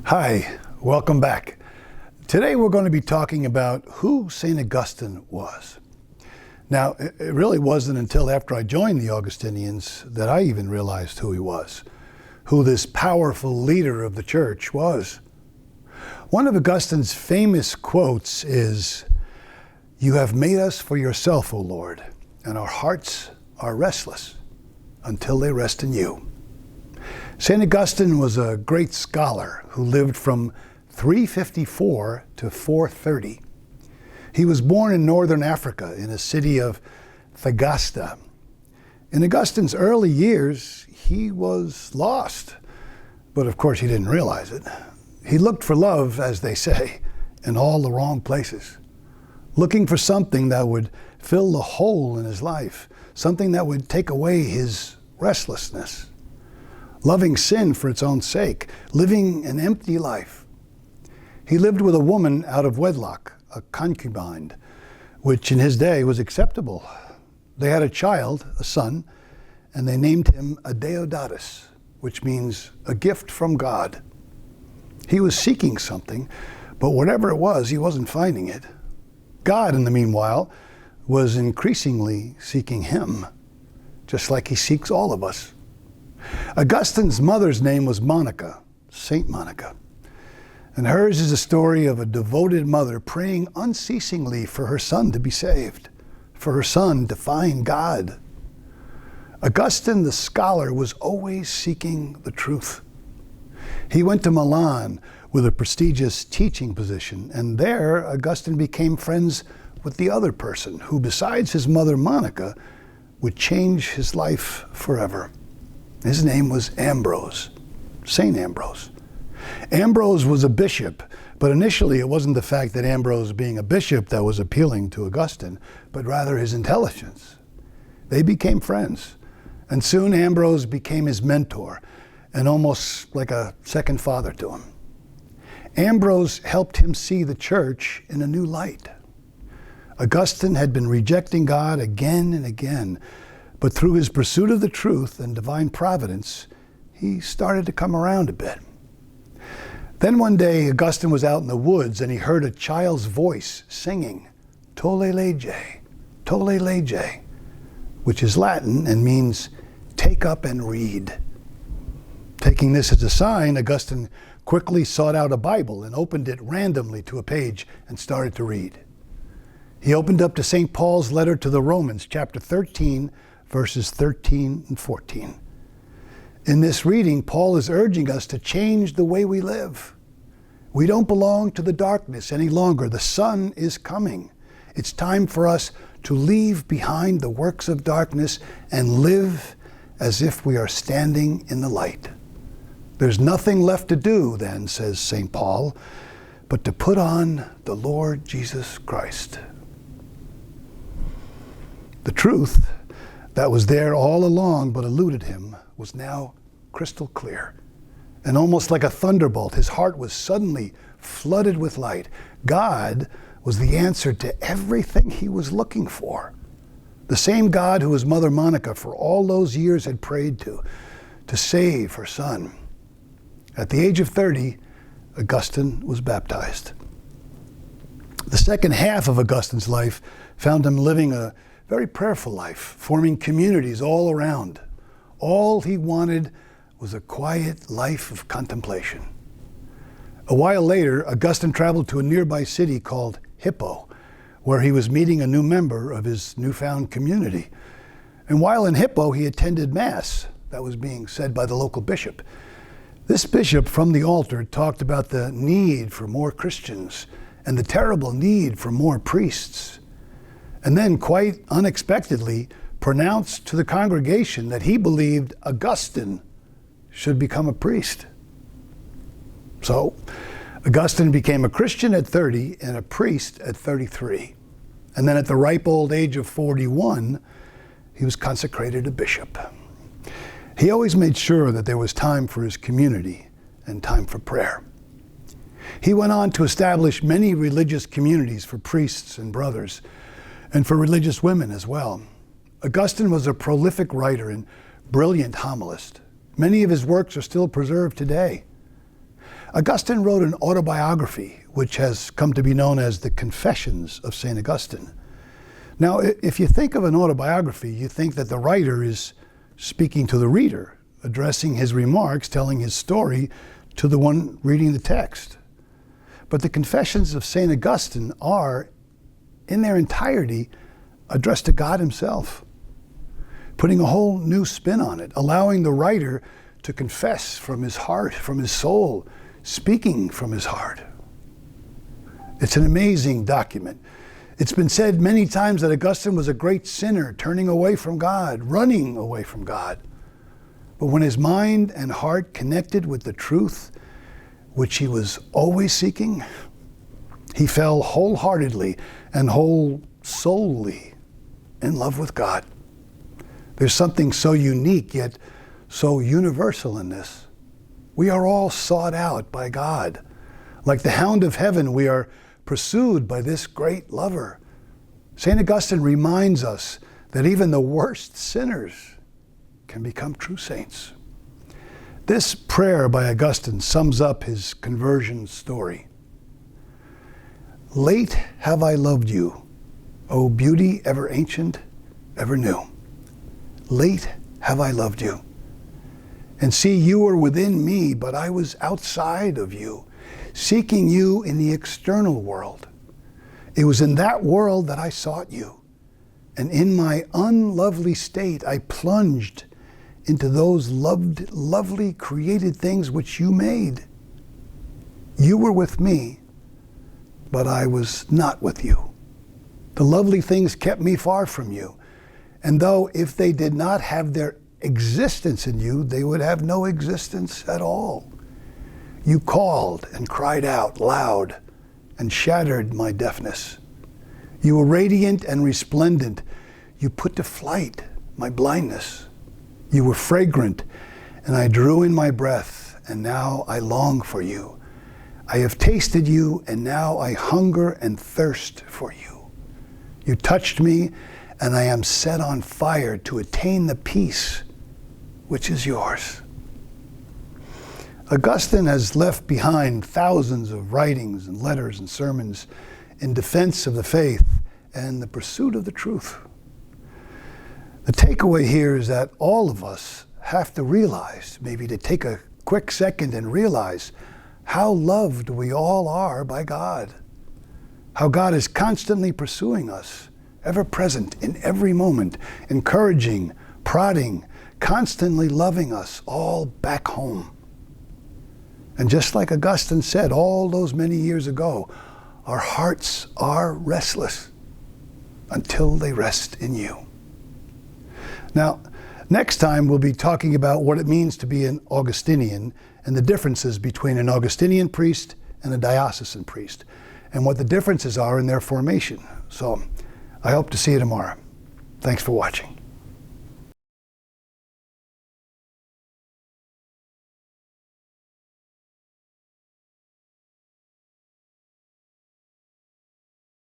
Hi, welcome back. Today we're going to be talking about who Saint Augustine was. Now, it really wasn't until after I joined the Augustinians that I even realized who he was, who this powerful leader of the church was. One of Augustine's famous quotes is, "You have made us for yourself, O Lord, and our hearts are restless until they rest in you." Saint Augustine was a great scholar who lived from 354 to 430. He was born in northern Africa in a city of Thagaste. In Augustine's early years, he was lost, but of course he didn't realize it. He looked for love, as they say, in all the wrong places, looking for something that would fill the hole in his life, something that would take away his restlessness. Loving sin for its own sake, living an empty life. He lived with a woman out of wedlock, a concubine, which in his day was acceptable. They had a child, a son, and they named him a Deodatus, which means a gift from God. He was seeking something, but whatever it was, he wasn't finding it. God, in the meanwhile, was increasingly seeking him, just like he seeks all of us. Augustine's mother's name was Monica, Saint Monica. And hers is a story of a devoted mother praying unceasingly for her son to be saved, for her son to find God. Augustine, the scholar, was always seeking the truth. He went to Milan with a prestigious teaching position, and there Augustine became friends with the other person who, besides his mother Monica, would change his life forever. His name was Ambrose, Saint Ambrose. Ambrose was a bishop, but initially it wasn't the fact that Ambrose being a bishop that was appealing to Augustine, but rather his intelligence. They became friends, and soon Ambrose became his mentor, and almost like a second father to him. Ambrose helped him see the church in a new light. Augustine had been rejecting God again and again, but through his pursuit of the truth and divine providence, he started to come around a bit. Then one day, Augustine was out in the woods and he heard a child's voice singing, "Tolle lege," which is Latin and means take up and read. Taking this as a sign, Augustine quickly sought out a Bible and opened it randomly to a page and started to read. He opened up to St. Paul's letter to the Romans, chapter 13, verses 13 and 14. In this reading, Paul is urging us to change the way we live. We don't belong to the darkness any longer. The sun is coming. It's time for us to leave behind the works of darkness and live as if we are standing in the light. There's nothing left to do then, says St. Paul, but to put on the Lord Jesus Christ. The truth that was there all along but eluded him was now crystal clear. And almost like a thunderbolt, his heart was suddenly flooded with light. God was the answer to everything he was looking for. The same God who his mother Monica for all those years had prayed to save her son. At the age of 30, Augustine was baptized. The second half of Augustine's life found him living a very prayerful life, forming communities all around. All he wanted was a quiet life of contemplation. A while later, Augustine traveled to a nearby city called Hippo, where he was meeting a new member of his newfound community. And while in Hippo, he attended Mass that was being said by the local bishop. This bishop from the altar talked about the need for more Christians and the terrible need for more priests. And then, quite unexpectedly, pronounced to the congregation that he believed Augustine should become a priest. So, Augustine became a Christian at 30 and a priest at 33. And then at the ripe old age of 41, he was consecrated a bishop. He always made sure that there was time for his community and time for prayer. He went on to establish many religious communities for priests and brothers, and for religious women as well. Augustine was a prolific writer and brilliant homilist. Many of his works are still preserved today. Augustine wrote an autobiography, which has come to be known as the Confessions of Saint Augustine. Now, if you think of an autobiography, you think that the writer is speaking to the reader, addressing his remarks, telling his story to the one reading the text. But the Confessions of Saint Augustine are, in their entirety, addressed to God himself, putting a whole new spin on it, allowing the writer to confess from his heart, from his soul, speaking from his heart. It's an amazing document. It's been said many times that Augustine was a great sinner, turning away from God, running away from God. But when his mind and heart connected with the truth, which he was always seeking, he fell wholeheartedly and whole soully in love with God. There's something so unique yet so universal in this. We are all sought out by God. Like the hound of heaven, we are pursued by this great lover. St. Augustine reminds us that even the worst sinners can become true saints. This prayer by Augustine sums up his conversion story. Late have I loved you, O beauty ever ancient, ever new. Late have I loved you. And see, you were within me, but I was outside of you, seeking you in the external world. It was in that world that I sought you. And in my unlovely state, I plunged into those lovely created things which you made. You were with me, but I was not with you. The lovely things kept me far from you. And though if they did not have their existence in you, they would have no existence at all. You called and cried out loud and shattered my deafness. You were radiant and resplendent. You put to flight my blindness. You were fragrant, and I drew in my breath, and now I long for you. I have tasted you, and now I hunger and thirst for you. You touched me, and I am set on fire to attain the peace which is yours. Augustine has left behind thousands of writings and letters and sermons in defense of the faith and the pursuit of the truth. The takeaway here is that all of us have to realize, maybe to take a quick second and realize how loved we all are by God. How God is constantly pursuing us, ever present in every moment, encouraging, prodding, constantly loving us all back home. And just like Augustine said all those many years ago, our hearts are restless until they rest in you. Now, next time we'll be talking about what it means to be an Augustinian and the differences between an Augustinian priest and a diocesan priest, and what the differences are in their formation. So I hope to see you tomorrow. Thanks for watching.